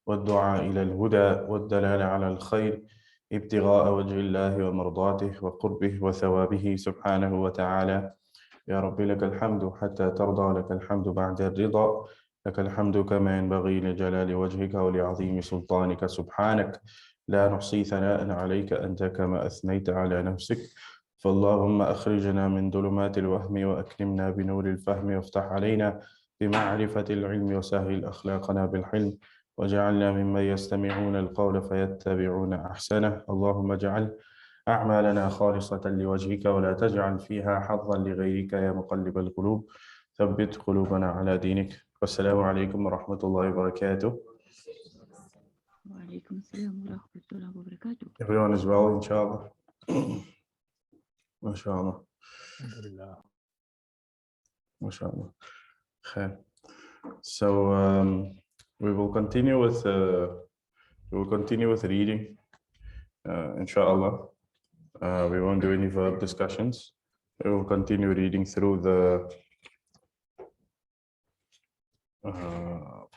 والدعاء إلى الهدى والدلالة على الخير ابتغاء وجه الله ومرضاته وقربه وثوابه سبحانه وتعالى. يا رب لك الحمد حتى ترضى، لك الحمد بعد الرضا، لك الحمد كما ينبغي لجلال وجهك ولعظيم سلطانك. سبحانك لا نحصي ثناء عليك أنت كما أثنيت على نفسك. فاللهم أخرجنا من ظلمات الوهم وأكرمنا بنور الفهم، وافتح علينا بمعرفة العلم، وسهل أخلاقنا بالحلم، وجعلنا ممن يستمعون القول فيتبعون أحسنه. اللهم اجعل أعمالنا خالصة لوجهك ولا تجعل فيها حظا لغيرك يا مقلب القلوب، ثبت قلوبنا على دينك. والسلام عليكم ورحمة الله وبركاته. وعليكم السلام ورحمة الله وبركاته. Everyone is well, inshallah. MashaAllah. Alhamdulillah. MashaAllah. Khair. So we will continue with reading, inshallah. We won't do any verb discussions. We will continue reading through the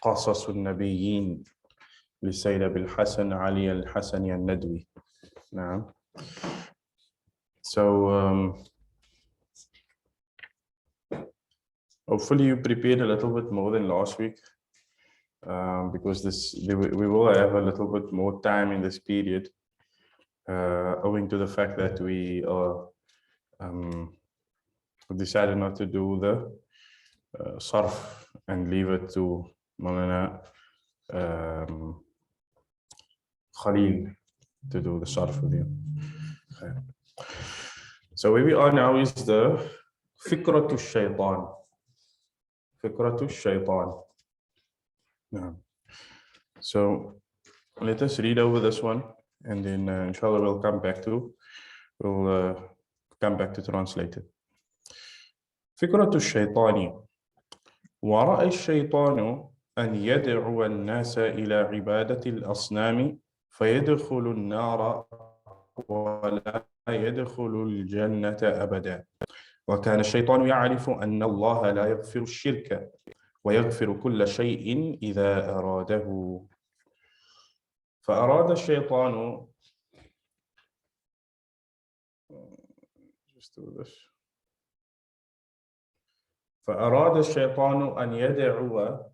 قصص النبيين للسيد أبي الحسن علي الحسني الندوي. نعم. So hopefully you prepared a little bit more than last week, because we will have a little bit more time in this period, owing to the fact that we decided not to do the sarf and leave it to Maulana Khalil to do the sarf with you. Okay. So where we are now is the fikratu shaitan. Fikratu shaitan. Yeah. So let us read over this one, and then inshallah we'll come back to translate it. فكرة الشيطان. ورأى الشيطان أن يدعو الناس إلى عبادة الأصنام فيدخل النار ولا يدخل الجنة أبدا. وكان الشيطان يعرف أن الله لا يغفر الشرك ويغفر كل شيء إذا أراده. فأراد الشيطان أن يدعوهم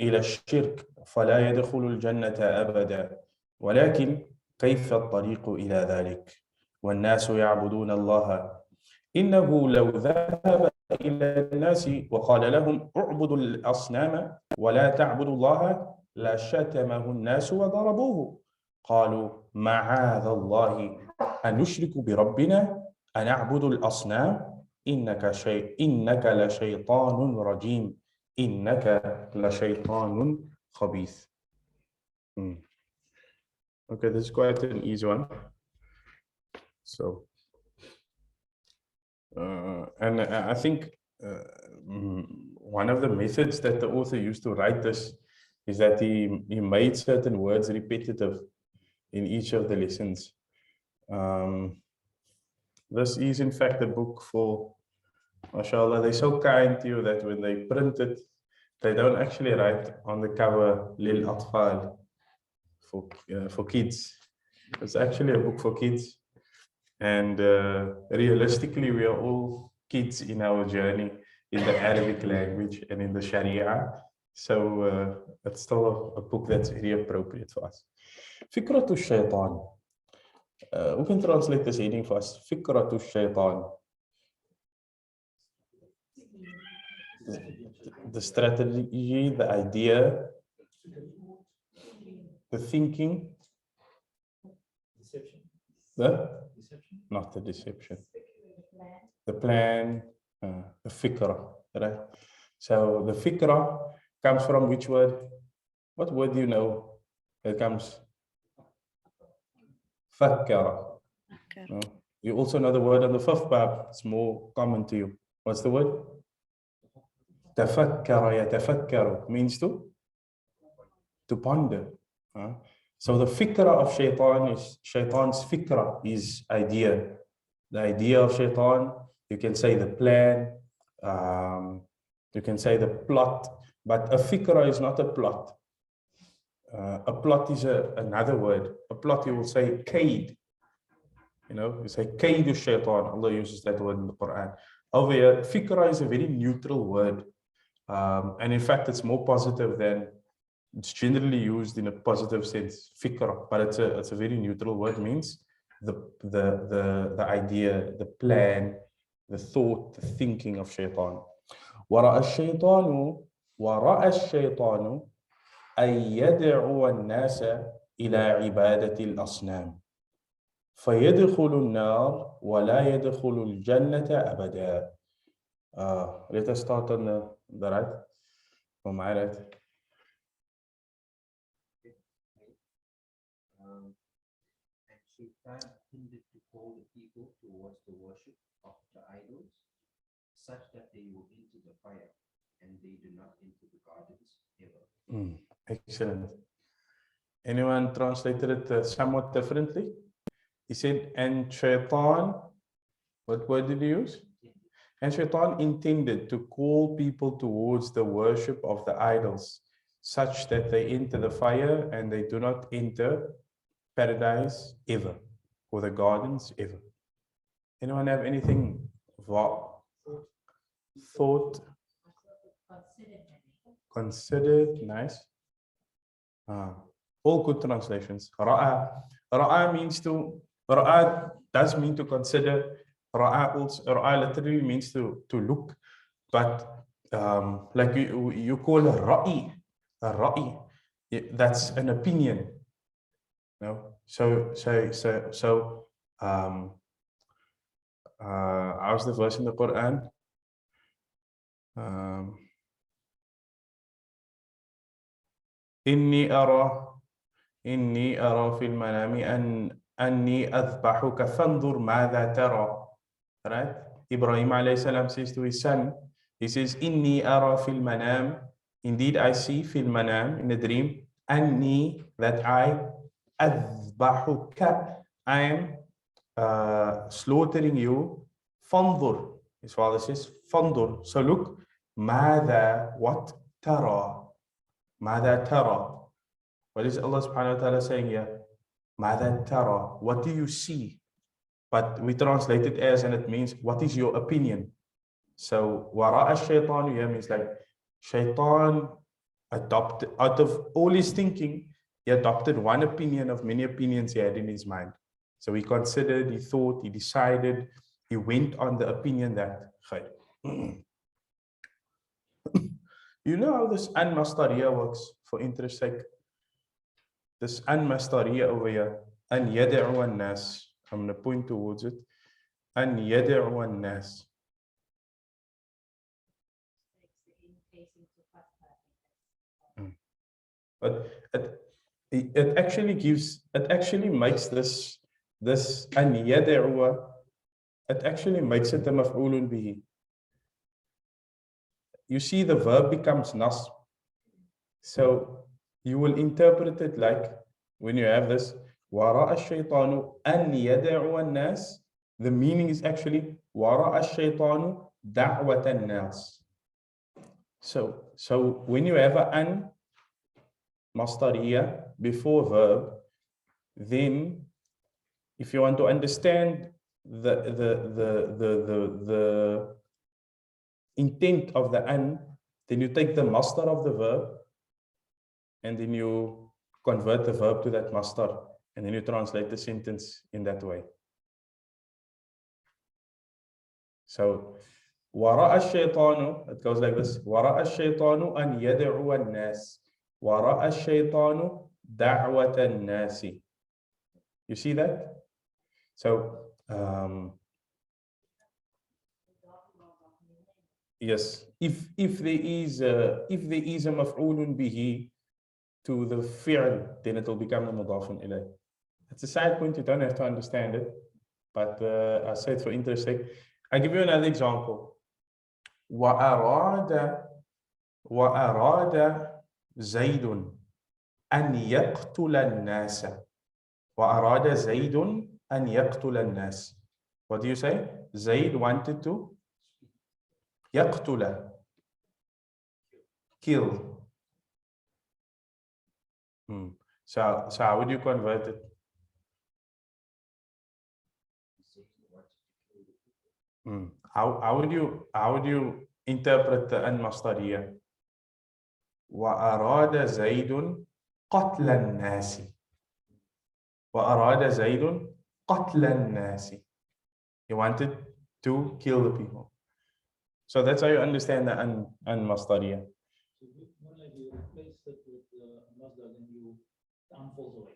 إلى الشرك فلا يدخل الجنة أبدا. ولكن كيف الطريق إلى ذلك والناس يعبدون الله؟ إنه لو ذهب إلى الناس وقال لهم اعبدوا الأصنام ولا تعبدوا الله لشتمه الناس وضربوه. قالوا معاذ الله أن نشرك بربنا أن نعبد الأصنام إنك لشيطان رجيم إنك لشيطان خبيث. Okay, this is quite an easy one. So and I think one of the methods that the author used to write this is that he made certain words repetitive in each of the lessons. This is in fact a book for, mashallah, they're so kind to you that when they print it, they don't actually write on the cover Lil Atfal, for kids. It's actually a book for kids. And realistically, we are all kids in our journey in the Arabic language and in the Sharia. So it's still a book that's very appropriate for us. Fikratu shaitan. Who can translate this heading for us? Fikratu shaitan. The strategy, the idea, the thinking. Not the deception. The plan, the fikra, right? So the fikra comes from which word? What word do you know? It comes fakkara. No? You also know the word on the fifth bab. It's more common to you. What's the word? Tafakkara yatafakkaru means to ponder. So the fikra of shaitan is shaitan's fikra, is idea. The idea of shaitan, you can say the plan, you can say the plot, but a fikra is not a plot. A plot is another word. A plot, you will say kaid. You say kaid shaitan. Allah uses that word in the Quran. Over here, fikra is a very neutral word. And in fact, it's more positive than it's generally used in a positive sense, fikra, but it's a very neutral word. Means the idea, the plan, the thought, the thinking of shaitan. ورأى الشيطان أن يدعو الناس إلى عبادة الأصنام فيدخل النار ولا يدخل الجنة أبدا. Let us start on the right. On my right. And Shaitan tended to call the people towards the worship of the idols, such that they will enter the fire, and they do not enter the gardens ever. Excellent. Anyone translated it somewhat differently? He said, and Shaitan, what word did he use? And Shaitan intended to call people towards the worship of the idols, such that they enter the fire and they do not enter paradise ever, or the gardens ever. Anyone have anything thought? Considered, nice. All good translations. Ra'a means to, ra'a does mean to consider. Ra'a literally means to look, but like you call a ra'i, that's an opinion. No, so how's the verse in the Quran? إني أرى في المنام أني أذبحك فانظر ماذا ترى. Right? Ibrahim alayhi salam says to his son, he says, إني أرى في المنام, indeed I see في المنام, in a dream, أني, that I, أذبحك, I am slaughtering you, فانظر, his father says, فانظر, so look, ماذا, what, ترى, ماذا ترى. What is Allah subhanahu wa ta'ala saying here? ماذا ترى, what do you see? But we translate it as, and it means, what is your opinion? So وراء الشيطان here means like shaitan adopted, out of all his thinking, he adopted one opinion of many opinions he had in his mind. So he considered, he thought, he decided, he went on the opinion that you know how this an-mastariya works, for interest sake. This an-mastariya over here, an yad'u an-nas. I'm going to point towards it. An yad'u an-nas. But it actually gives, it actually makes this an yad'u, it actually makes it a maf'ulun bihi. You see the verb becomes nasb. So you will interpret it like, when you have this, وَرَأَ الشَّيْطَانُ أَنْ يَدَعُوَ النَّاسِ, the meaning is actually وَرَأَ الشَّيْطَانُ دَعْوَةَ النَّاسِ. So when you have an mastariya before verb, then if you want to understand the intent of the an, then you take the mastar of the verb and then you convert the verb to that mastar, and then you translate the sentence in that way. So وَرَأَ الشَّيْطَانُ, it goes like this, وَرَأَ الشَّيْطَانُ أَنْ يَدْعُوَ النَّاسِ وَرَأَ الشَّيْطَانُ دَعْوَةَ النَّاسِ. You see that? So yes, if there is a maf'ulun bihi to the fi'l, then it will become a mudafun ilayh. It's a side point, you don't have to understand it, but I say it for interest sake. I give you another example. وَأَرَادَ زَيْدٌ أَنْ يَقْتُلَ النَّاسَ. وَأَرَادَ زَيْدٌ أَنْ يَقْتُلَ النَّاسَ. What do you say? Zayd wanted to يقتل, kill. So how would you convert it? How would you interpret the المصدرية? وأراد زيد قتل الناس. وأراد زيد قتل الناس. He wanted to kill the people. So that's how you understand the المصدرية. So more like you replace it with the masdar, then you unfolds away.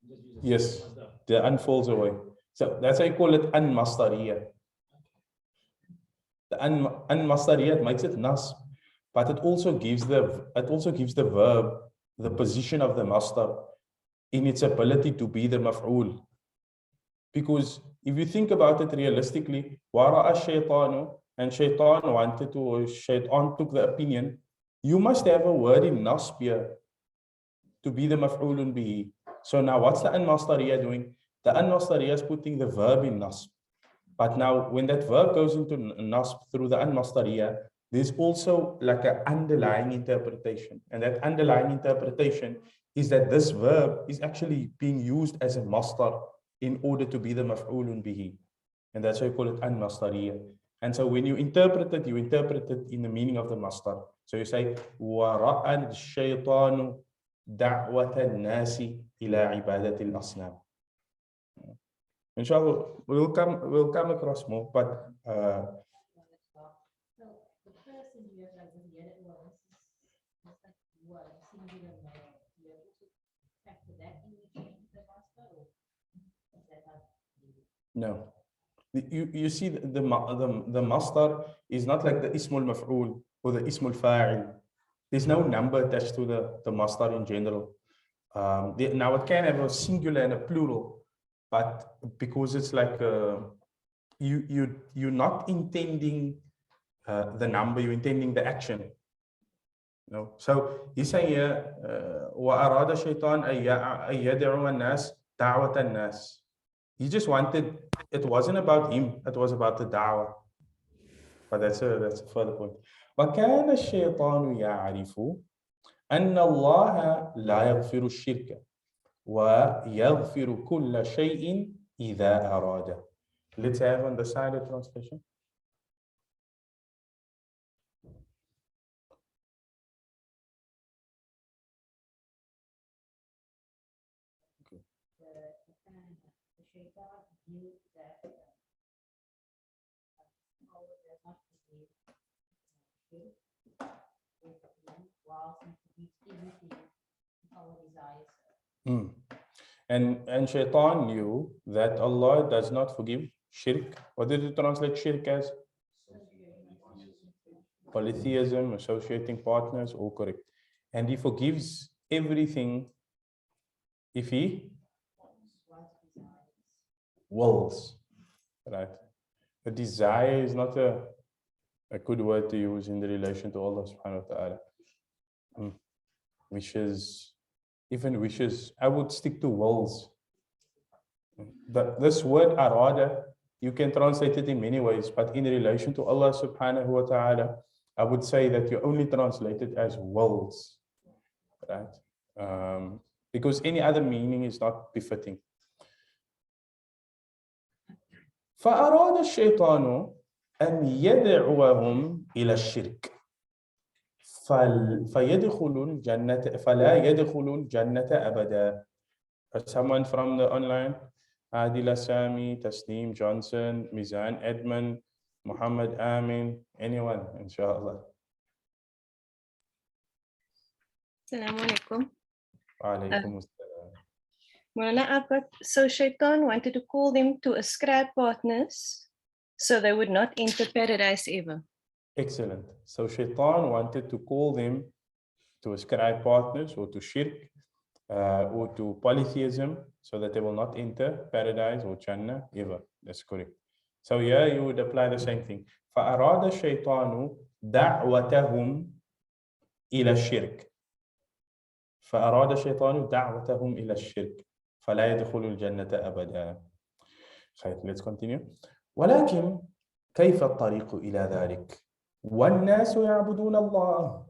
Just use Yes, masdar. the unfolds away. So that's how you call it المصدرية. The المصدرية makes it nasb, but it also gives the verb the position of the masdar in its ability to be the maf'ul. Because if you think about it realistically, wara'a shaytanu, and shaitan wanted to, or shaitan took the opinion, you must have a word in nasb here to be the maf'ulun bihi. So now what's the an-masdariya doing? The an-masdariya is putting the verb in nasb. But now when that verb goes into nasb through the an-masdariya, there's also like an underlying interpretation. And that underlying interpretation is that this verb is actually being used as a masdar in order to be the maf'ulun bihi. And that's why you call it an-masdariya. And so when you interpret it in the meaning of the masdar. So you say, وَرَأَى الشَّيْطَانُ دَعْوَةَ النَّاسِ إِلَى عِبَادَةِ الْأَصْنَامِ. Inshallah, we'll come across more, but So the person you have as the other one is like what singular male. You have to factor that in the change the master, or is that not needed? no. You see the masdar is not like the ismul maf'ul or the ismul fa'il. There's no number attached to the masdar in general. Now it can have a singular and a plural, but because it's like you're not intending the number, you're intending the action. So he's saying here, وَأَرَادَ الشَّيْطَانُ أَن يَدْعُوَ النَّاسَ دَعْوَةَ النَّاسِ. He just wanted, it wasn't about him, it was about the da'wah. But that's a further point. وَكَانَ الشَّيْطَانُ يَعْرِفُ أَنَّ اللَّهَ لَا يَغْفِرُ الشِّرْكَ وَيَغْفِرُ كُلَّ شَيْءٍ إِذَا أَرَادَ. Let's have on the side a translation. The shaitan knew that Allah does not forgive shirk, while he forgives everything our desires. And shaitan knew that Allah does not forgive shirk. What did you translate shirk as? Polytheism, associating partners, all correct. And he forgives everything if he wills, right? A desire is not a good word to use in the relation to Allah subhanahu wa ta'ala. Wishes, even wishes, I would stick to wills. This word arada, you can translate it in many ways, but in relation to Allah subhanahu wa ta'ala, I would say that you only translate it as wills, right? Because any other meaning is not befitting. فأراد الشيطان أن يدعوهم إلى الشرك فلا يدخل الجنة أبدا. Someone from the online, Adila Sami, Tasneem Johnson, Mizan Edmund, Muhammad Amin, anyone, inshallah. Assalamu alaikum. Wa alaikum assalam. Mulana, so Shaitan wanted to call them to ascribe partners so they would not enter paradise ever. Excellent. So Shaitan wanted to call them to ascribe partners or to shirk or to polytheism so that they will not enter paradise or Jannah ever. That's correct. So here you would apply the same thing. فأراد الشيطان دعوتهم إلى الشرك. فأراد الشيطان دعوتهم إلى الشرك فلا يدخل الجنة أبدا. Let's continue. ولكن كيف الطريق إلى ذلك؟ والناس يعبدون الله.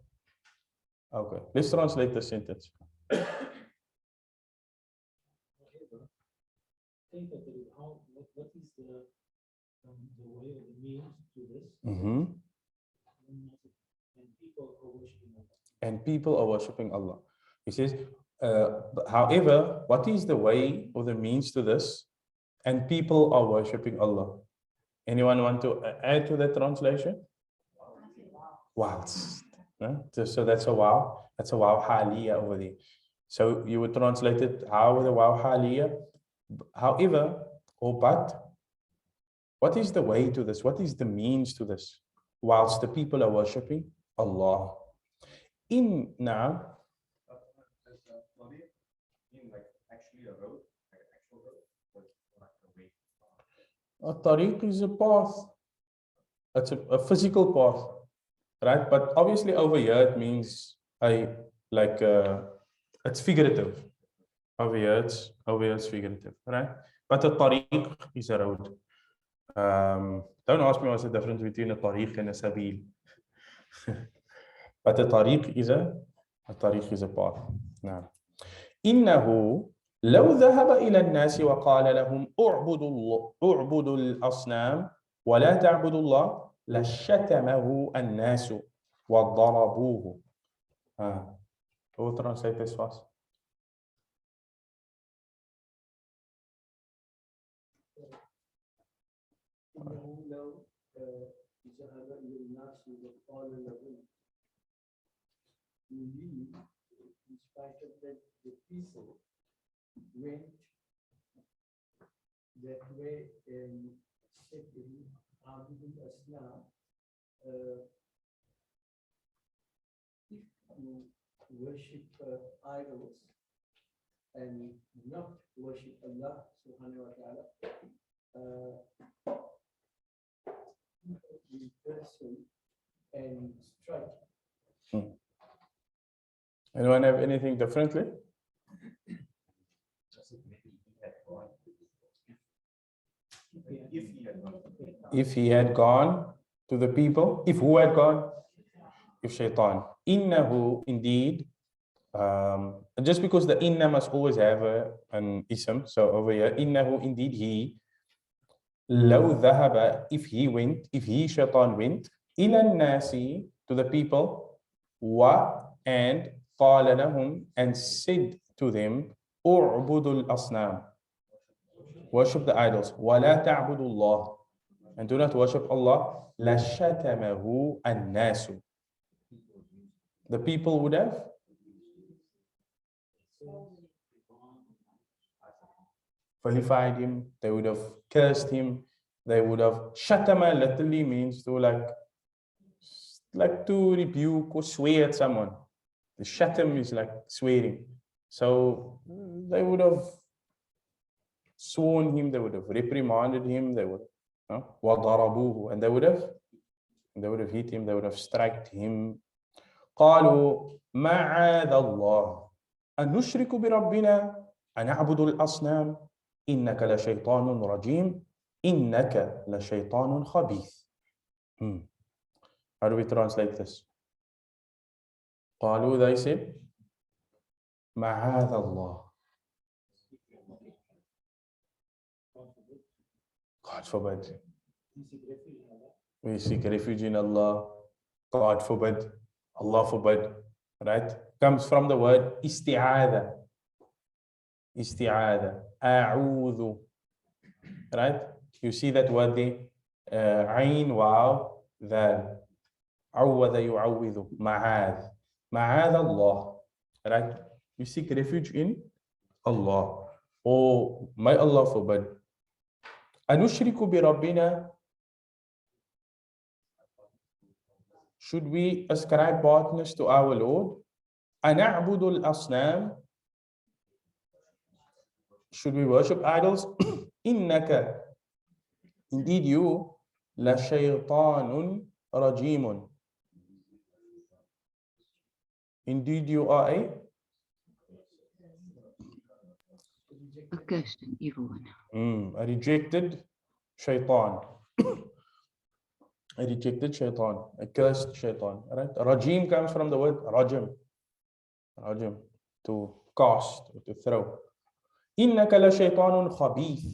Okay, let's translate the sentence. think that what is the way or the means to this? Mhm. And people are worshiping Allah. And people are worshipping Allah. He says, however, what is the way or the means to this? And people are worshipping Allah. Anyone want to add to that translation? Whilst. So that's a wow. That's a wow haliya over there. So you would translate it how the wow haliya. However, or but, what is the way to this? What is the means to this? Whilst the people are worshipping Allah. In now, a tariq is a path. It's a physical path, right? But obviously over here it means it's figurative. Over here it's figurative, right? But a tariq is a road. Don't ask me what's the difference between a tariq and a sabil. But a tariq is a path. Now, إنه لو ذهب إلى الناس وقال لهم اعبدوا الأصنام ولا تعبدوا الله لشتمه الناس وضربوه. Who translate this fast? إنه لو ذهب إلى الناس وقال لهم indeed, in spite of that, the people went that way and said to him, Abdul Aslam, if you worship idols and not worship Allah subhanahu wa ta'ala, the person and strike. Anyone have anything differently? If he had gone to the people, if who had gone? If shaitan. Innahu, indeed, just because the inna must always have an ism, so over here, innahu, indeed he, law dhahaba, if he shaitan went, ila nasi, to the people, wa, and qala lahum, and said to them, u'budul asnam, worship the idols, wa la ta'budu Allah, and do not worship Allah, la shatamahu an-nasu, the people would have vilified him, they would have cursed him, they would have, shatama literally means to like to rebuke or swear at someone. The shatam is like swearing. So they would have sworn him, they would have reprimanded him, they would وَضَرَبُوهُ, and they would have hit him, they would have struck him. قالوا معاذ الله أن نشرك بربنا أن نعبد الأصنام إنك لشيطان رجيم إنك لشيطان خبيث. How do we translate this? قالوا, they said, معاذ الله. God forbid. We seek refuge in Allah. God forbid. Allah forbid. Right? Comes from the word isti'adha. Isti'adha. A'udhu. Right? You see that word there? Ain, waw, dhal. Awwadha yu'awwidhu. Ma'adh. Ma'adh Allah. Right? You seek refuge in Allah. Oh, may Allah forbid. Anushriku bi Rabbina. Should we ascribe partners to our Lord? Ana'budul asnam. Should we worship idols? Innaka. Indeed you. La shaytanun rajimun. Indeed you are A cursed and evil one. a rejected shaitan. A rejected shaitan, a cursed shaitan. Right? Rajim comes from the word rajim. Rajim, to cast or to throw. إنك لشيطان خبيث.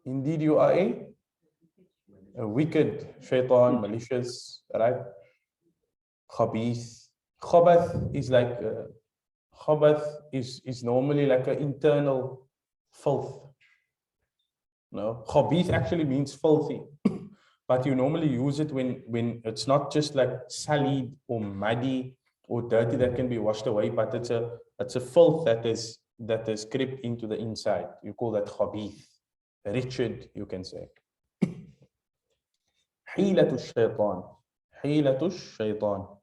Indeed, you are a wicked shaitan, malicious, right? Khabith. Khabath is like, khabath is normally like an internal filth. No, khabith actually means filthy. But you normally use it when it's not just like sullied or muddy or dirty that can be washed away, but it's a filth that is crept into the inside. You call that khabith. Wretched, you can say. حيلة الشيطان. حيلة الشيطان.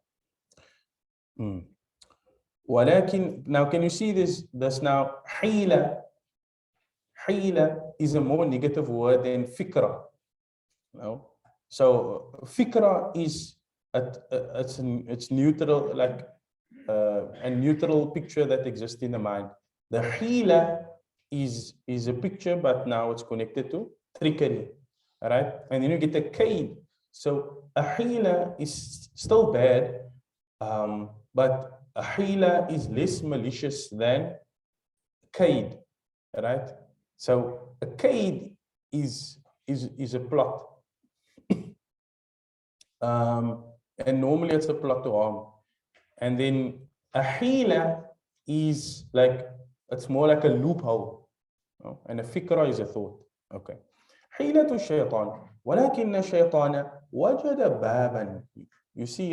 ولكن, now can you see this now? حيلة. حيلة is a more negative word than fikra. No? So fikra is it's neutral, like a neutral picture that exists in the mind. The hila is a picture, but now it's connected to trickery, right? And then you get a kaid. So a hila is still bad, but a hila is less malicious than kaid, right? So a kaid is a plot. And normally it's a plot to harm. And then a hila is like, it's more like a loophole. No? And a fikra is a thought. Okay. حيلة الشيطان ولكن الشيطان وجد بابا. You see,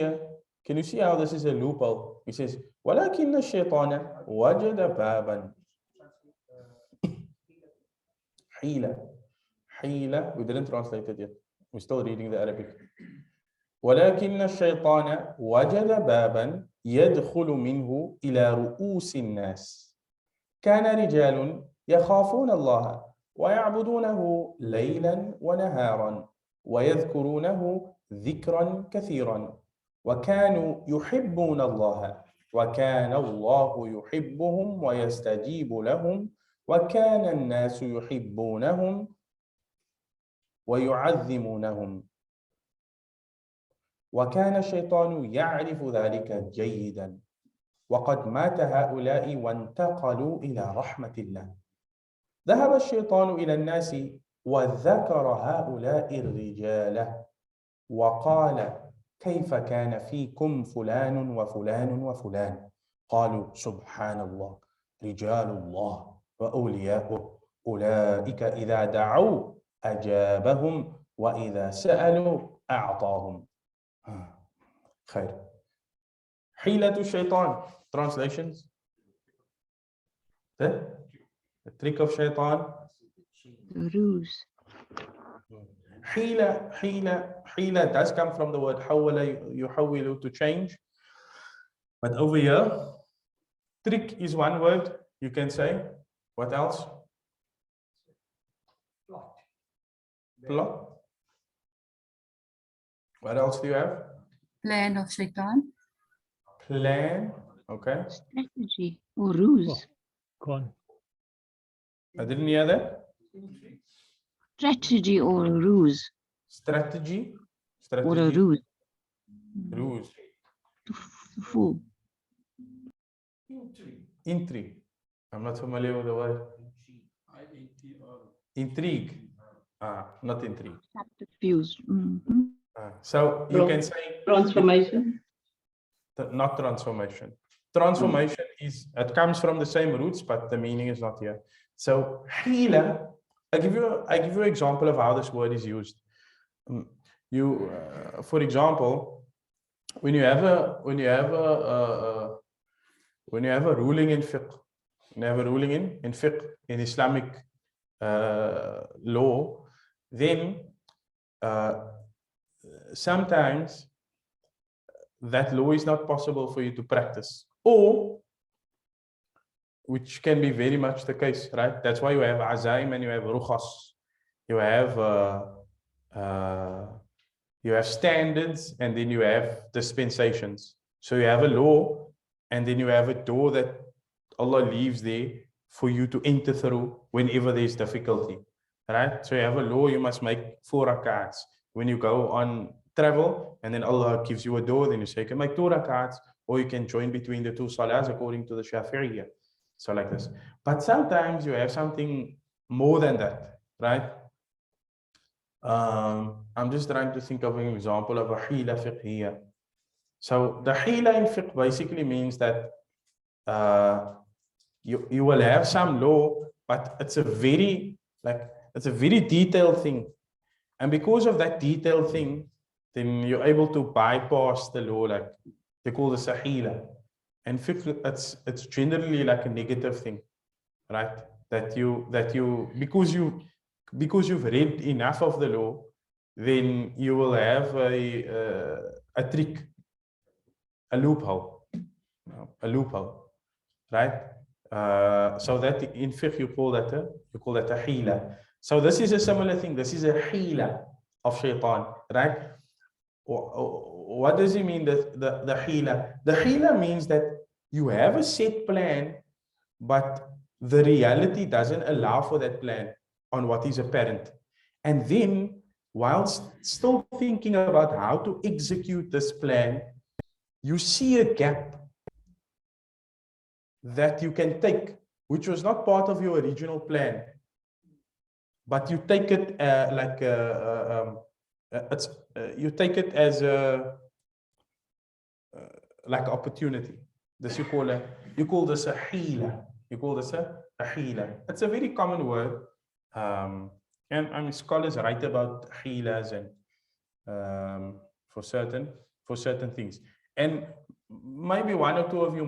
can you see how this is a loophole? He says ولكن الشيطان وجد بابا. حيلة. حيلة, we didn't translate it yet. We're still reading the Arabic. ولكن الشيطان وجد بابا يدخل منه إلى رؤوس الناس. كان رجال يخافون الله ويعبدونه ليلا ونهارا ويذكرونه ذكرا كثيرا وكانوا يحبون الله وكان الله يحبهم ويستجيب لهم وكان الناس يحبونهم ويعظمونهم وكان الشيطان يعرف ذلك جيدا وقد مات هؤلاء وانتقلوا إلى رحمة الله. ذهب الشيطان إلى الناس وذكر هؤلاء الرجال وقال كيف كان فيكم فلان وفلان وفلان قالوا سبحان الله رجال الله وأولياؤه أولئك إذا دعوا أجابهم وإذا سألوا أعطاهم. خير. حيلة الشيطان. Translations. The trick of shaitan. The ruse. حيلة does come from the word حول يحول, to change. But over here, trick is one word you can say. What else? Plot. What else do you have? Plan of shaitan. Plan. Okay. Strategy or ruse. I didn't hear that. Strategy or ruse. Strategy. Or a ruse. Ruse. To fool. Intrigue. I'm not familiar with the word. Intrigue. Not intrigue. Subterfuge. So you can say Transformation. not transformation. Transformation is, it comes from the same roots, but the meaning is not here. So hila, I give you an example of how this word is used. For example, when you have a ruling in fiqh, in Islamic law, then sometimes that law is not possible for you to practice, or which can be very much the case, right? That's why you have azaim and you have rukhas. You have standards and then you have dispensations. So you have a law and then you have a door that Allah leaves there for you to enter through whenever there's difficulty, right? So you have a law, you must make 4 rak'ats. When you go on travel and then Allah gives you a door, then you say, you can make 2 rak'ats. or you can join between the two salahs according to the Shafi'iyya. So like this. But sometimes you have something more than that, right? I'm just trying to think of an example of a hila fiqhiyya. So the hila in fiqh basically means that you will have some law, but it's a very detailed thing. And because of that detailed thing, then you're able to bypass the law, like they call this a hila. And fiqh, it's generally like a negative thing, right? That you because you've read enough of the law, then you will have a trick, a loophole, right? So that in fiqh you call that a hila. So this is a similar thing. This is a hila of shaitan, right? What does it mean, the hila? The hila means that you have a set plan, but the reality doesn't allow for that plan on what is apparent. And then, whilst still thinking about how to execute this plan, you see a gap that you can take, which was not part of your original plan, but you take it you take it as a like opportunity. This you call this a hila. You call this a hila. It's a very common word, and I mean scholars write about hilas and for certain things. And maybe one or two of you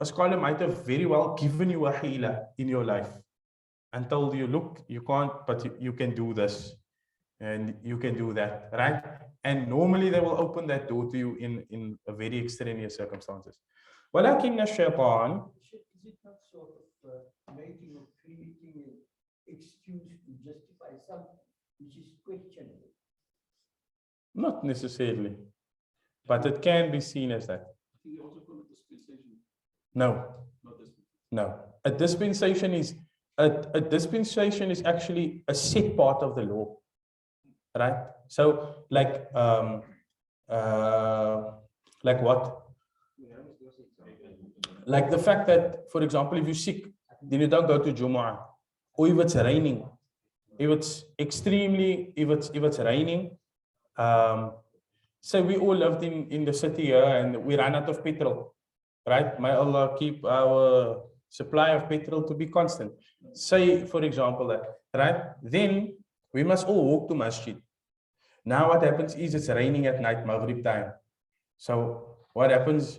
a scholar might have very well given you a hila in your life and told you, look, you can't, but you can do this and you can do that, right? And normally they will open that door to you in a very extraneous circumstances. ولكن الشيطان, Is it not sort of making or creating an excuse to justify something which is questionable? not necessarily, but it can be seen as that. Can you also call it dispensation? No, Not dispensation. no. A dispensation is actually a set part of the law, right? So like what? Like the fact that, for example, if you're sick, then you don't go to Jumu'ah. Or if it's raining, if it's raining, say we all lived in the city here and we ran out of petrol, right? May Allah keep our supply of petrol to be constant. Say, for example, that, right? Then we must all walk to masjid. Now what happens is it's raining at night, Maghrib time. So what happens?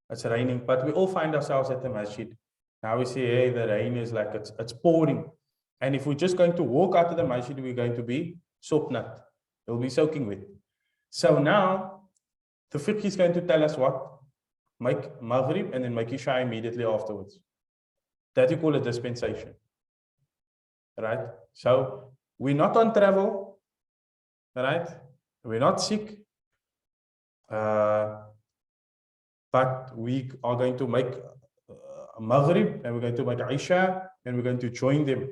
It's raining, but we all find ourselves at the masjid. Now we say, hey, the rain is like, it's pouring. And if we're just going to walk out of the masjid, we're going to be sopnat. We'll be soaking wet. So now the fiqh is going to tell us what? Make Maghrib and then make Isha immediately afterwards. That you call a dispensation. Right? So we're not on travel. Right? We're not sick. But we are going to make Maghrib and we're going to make Isha and we're going to join them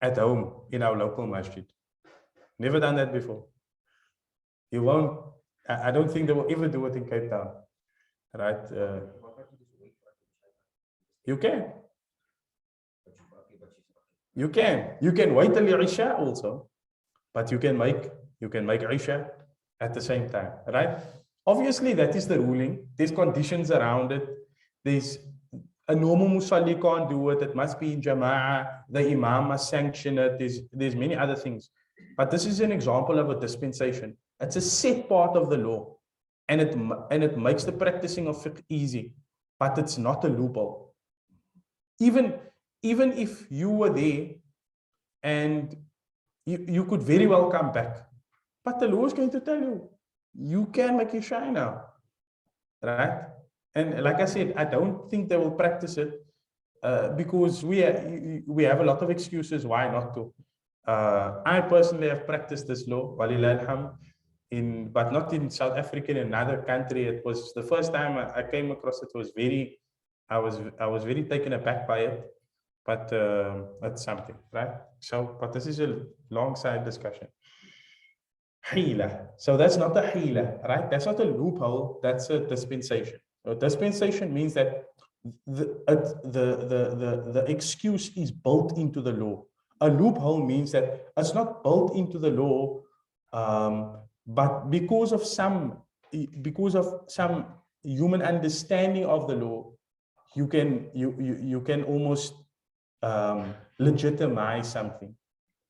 at home in our local masjid. Never done that before. You won't, I don't think they will ever do it in Cape Town. Right? You can. You can wait till Isha also, but you can make Isha at the same time, right? Obviously, that is the ruling. There's conditions around it. There's a normal musalli can't do it. It must be in Jama'ah. The Imam must sanction it. There's many other things. But this is an example of a dispensation. It's a set part of the law. And it makes the practicing of fiqh easy. But it's not a loophole. Even if you were there and you could very well come back. But the law is going to tell you, you can make Isha now, right? And like I said, I don't think they will practice it because we have a lot of excuses why not to. I personally have practiced this law, walillah alhamd, but not in South Africa, in another country. It was the first time I came across it. I was very taken aback by it, but that's something, right? So, but this is a long side discussion. Hila. So that's not a hila, right? That's not a loophole, that's a dispensation. A dispensation means that the excuse is built into the law. A loophole means that it's not built into the law, but because of some human understanding of the law, you can almost legitimize something,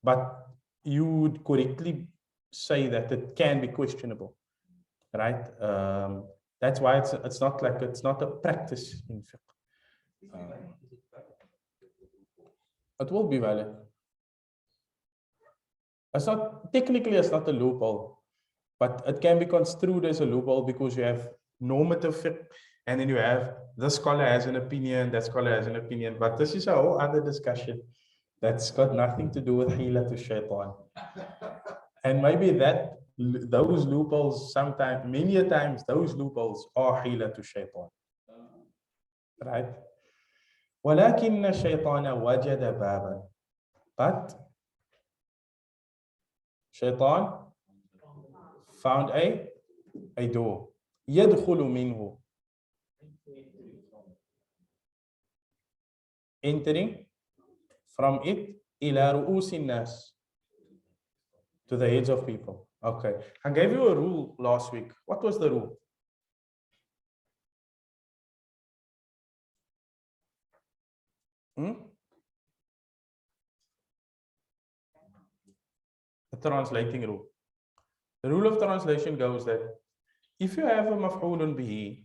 but you would correctly say that it can be questionable, right? That's why it's not a practice in fiqh. It will be valid. It's not technically, it's not a loophole, but it can be construed as a loophole because you have normative fiqh, and then you have this scholar has an opinion, that scholar has an opinion, but this is a whole other discussion that's got nothing to do with hila to shaitan. And maybe those loopholes sometimes, many a times, those loopholes are hila to shaitan, right? ولكن الشيطان وجد بابا, but shaitan found a door. يدخل منه, entering from it إلى رؤوس الناس, to the heads of people. Okay, I gave you a rule last week. What was the rule? The translating rule. The rule of translation goes that if you have a maf'ulun bihi,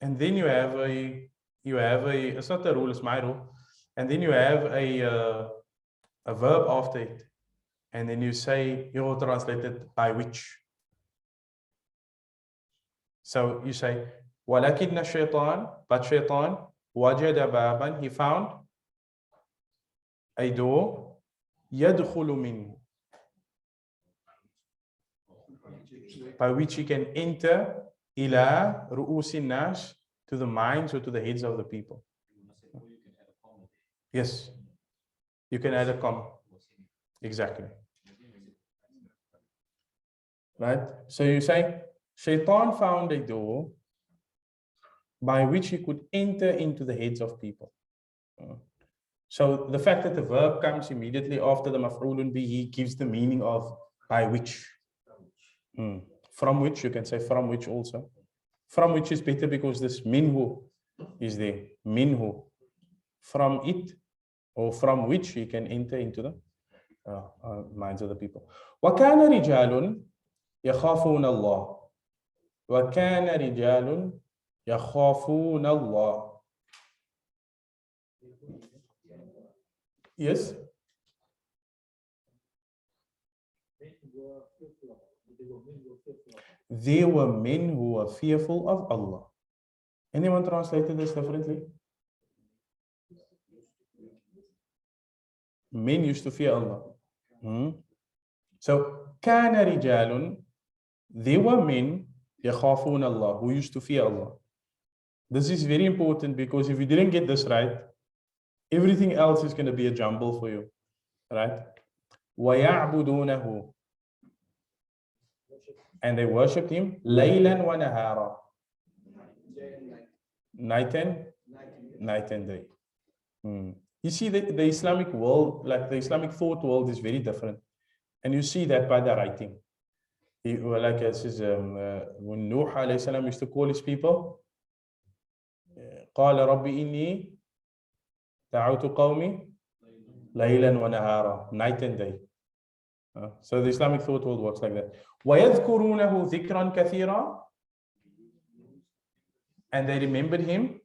and then you have a, it's not a rule, it's my rule, and then you have a verb after it, and then you say, you will translate it by which. So you say, وَلَكِنَّ الشَّيْطَانِ, but shaitan, وَجَدَ بَابًا, he found a door, يَدْخُلُ مِنْهُ, by which he can enter إِلَى رُؤُوسِ النَّاسِ, to the minds or to the heads of the people. Yes, you can add a comma. Exactly. Right? So you say, Shaitan found a door by which he could enter into the heads of people. So the fact that the verb comes immediately after the maf'ulun bihi gives the meaning of by which. From which, you can say from which also. From which is better because this minhu is there. Minhu. From it, or from which he can enter into the minds of the people. وَكَانَ رِجَالٌ يَخَافُونَ اللَّهِ. وَكَانَ رِجَالٌ يَخَافُونَ اللَّهِ. Yes? There were men who were fearful of Allah. Anyone translated this differently? Men used to fear Allah. So, كَانَ رِجَالٌ, there were men يَخَافُونَ اللَّهِ, who used to fear Allah. This is very important because if you didn't get this right, everything else is going to be a jumble for you. Right? وَيَعْبُدُونَهُ, and they worshipped him لَيْلًا وَنَهَارًا, night and day. You see that the Islamic world, like the Islamic thought world, is very different. And you see that by the writing. Like it says, when Nuh alayhi salam used to call his people, قال رب إني دعوت قومي ليلا ونهارا, night and day. So the Islamic thought world works like that. وَيَذْكُرُونَهُ ذِكْرًا كَثِيرًا, and they remembered him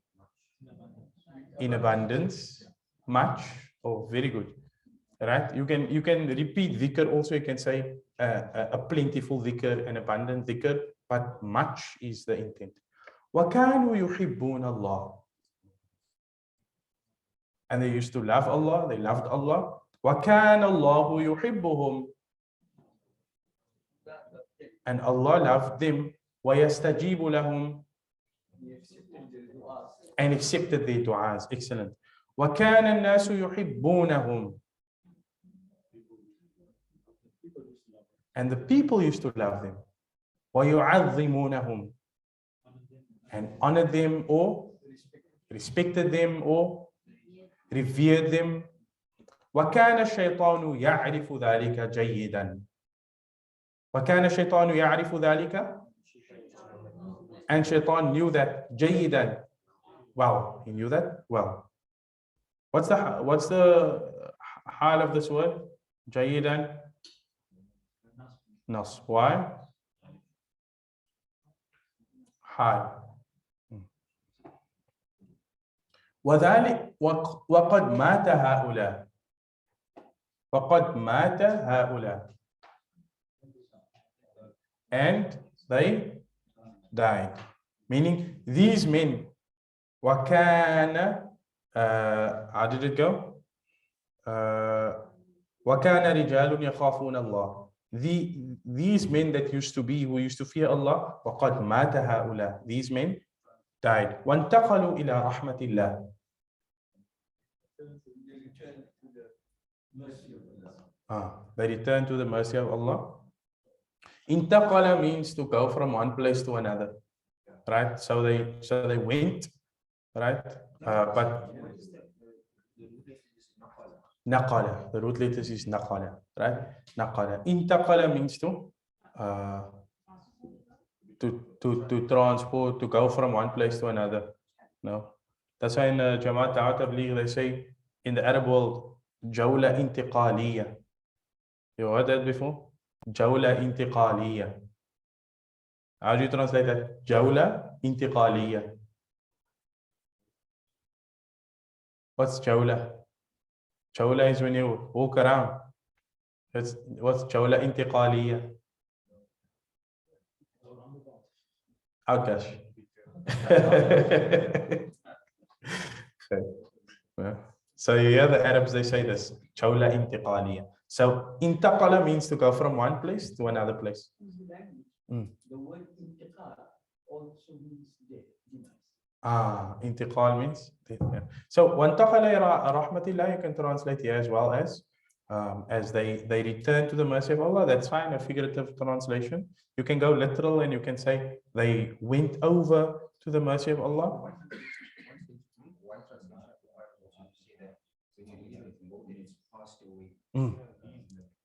in abundance, much. Oh, very good. Right? You can repeat dhikr also. You can say a plentiful dhikr, an abundant dhikr, but much is the intent. وَكَانُوا يُحِبُّونَ اللَّهِ, and they used to love Allah, they loved Allah. وَكَانَ اللَّهُ يُحِبُّهُمْ, and Allah loved them. وَيَسْتَجِيبُ لَهُمْ, and accepted their du'as. Excellent. وَكَانَ النَّاسُ يُحِبُّونَهُمْ, And the people used to love them. وَيُعَظِّمُونَهُمْ, and honored them or respected them or revered them. وَكَانَ الشَّيْطَانُ يَعْرِفُ ذَلِكَ جَيِّدًا. وَكَانَ الشَّيْطَانُ يَعْرِفُ ذَلِكَ, and Shaitan knew that جَيِّدًا, well, he knew that well. What's the hal of this word? جَيِّدًا? Nas. Why? Hal. وذلك وقد مات هؤلاء. وقد مات هؤلاء. And they died. Meaning these men, وكان, how did it go? وكان رجال يخافون الله. These men that used to be, who used to fear Allah, وقد مات هؤلاء. These men died. وانتقلوا إلى رحمة الله. They returned to the mercy of Allah. Intaqala means to go from one place to another, right? So they went, right? But naqala, the root letters is naqala, right? Naqala. Intaqala means to transport, to go from one place to another. No, that's why in Jamaat Dawrah Tabligh they say in the Arab world, jawla intiqaliya. You heard that before? Jawla intiqaliya. How do you translate that? Jawla intiqaliya. What's jawla? Jawla is when you walk around. What's jawla intiqaliya? Outdash. So you hear the Arabs, they say this, jawla intiqaliya. So intaqala means to go from one place to another place. The word intiqal also means death. Intiqal means death. Yeah. So wantaqala ila rahmatillah, you can translate here as well as they return to the mercy of Allah. That's fine, a figurative translation. You can go literal and you can say they went over to the mercy of Allah.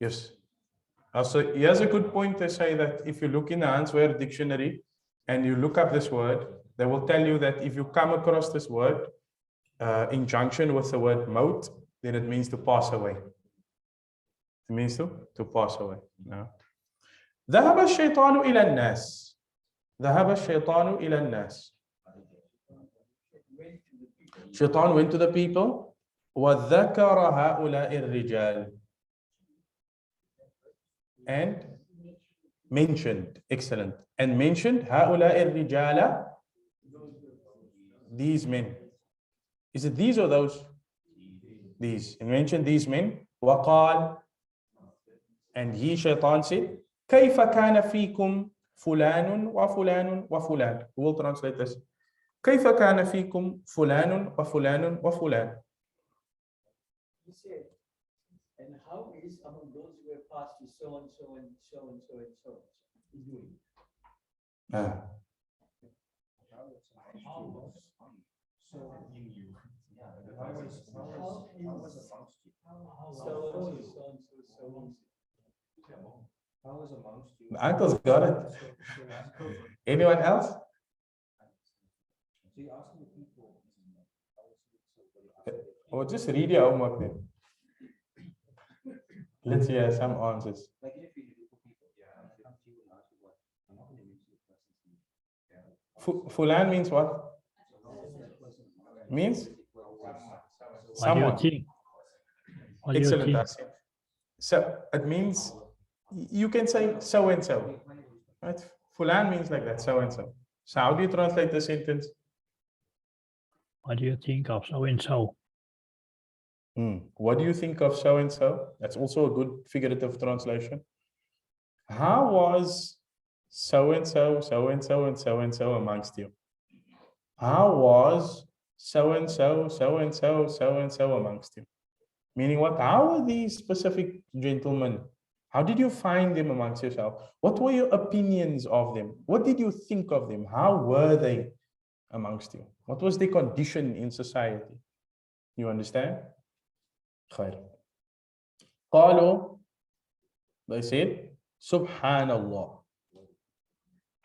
Yes. So here's a good point to say that if you look in the Answer dictionary and you look up this word, they will tell you that if you come across this word in junction with the word maut, then it means to pass away. It means to pass away. No. ذهب الشيطان إلى الناس. ذهب الشيطان إلى الناس. Shaitan went to the people. وذكر هؤلاء الرجال. And mentioned, excellent, and mentioned هؤلاء الرجال, these men. Is it these or those? These. And mentioned these men. وقال, and he, Shaitan, said, كيف كان فيكم فلان وفلان وفلان. Who will translate this? كيف كان فيكم فلان وفلان وفلان. He said, and how is among those who have passed with so and so and so and so and so and so doing? The uncle's got it. Anyone else? Or just read your homework then. Let's hear some answers. Fulan means what? Means? Someone. Excellent. So it means you can say so and so. Right? Fulan means like that, so and so. So how do you translate the sentence? What do you think of so and so? What do you think of so and so? That's also a good figurative translation. How was so and so, so and so, and so and so amongst you? How was so and so, so and so, so and so amongst you? Meaning what? How are these specific gentlemen How did you find them amongst yourself? What were your opinions of them? What did you think of them? How were they amongst you? What was their condition in society? You understand? خير. قالوا, they said, Subhanallah.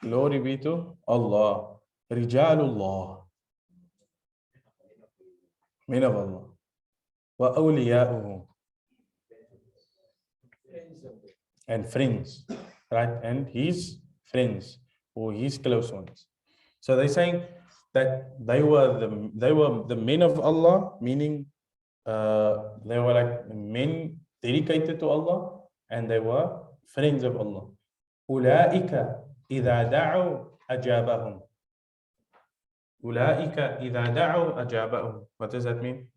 Glory be to Allah. Rijalullah. Men of Allah. Wa awliya'uhu. And friends, right? And his friends or his close ones. So they're saying that they were the men of Allah, meaning they were like men dedicated to Allah, and they were friends of Allah. أولئك إذا دعوا أجابهم. أولئك إذا دعوا أجابهم. What does that mean?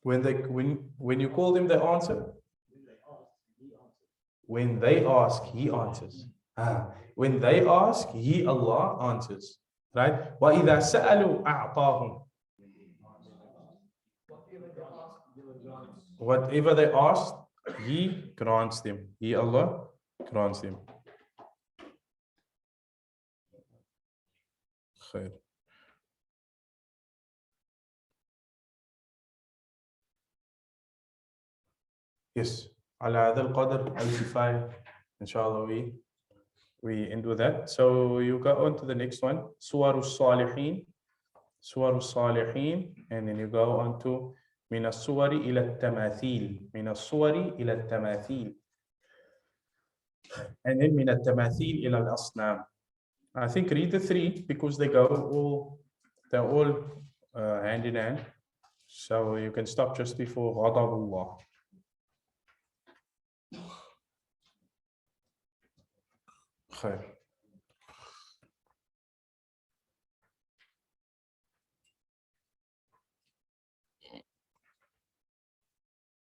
When you call them, they answer. When they ask, He answers. When they ask, He, Allah, answers. Right? وَإِذَا سَأَلُوا أَعْطَاهُمْ. Whatever they ask, He grants them. He, Allah, grants them. خير. Yes. على هذا القدر الكفاية. Inshallah, we end with that. So you go on to the next one. Suwaru Salihin. Suwaru Salihin. And then you go on to من الصور إلى التماثيل. من الصور إلى التماثيل. And then من التماثيل إلى الأصنام. I think read the three because they're all hand in hand. So you can stop just before غضب الله. خير.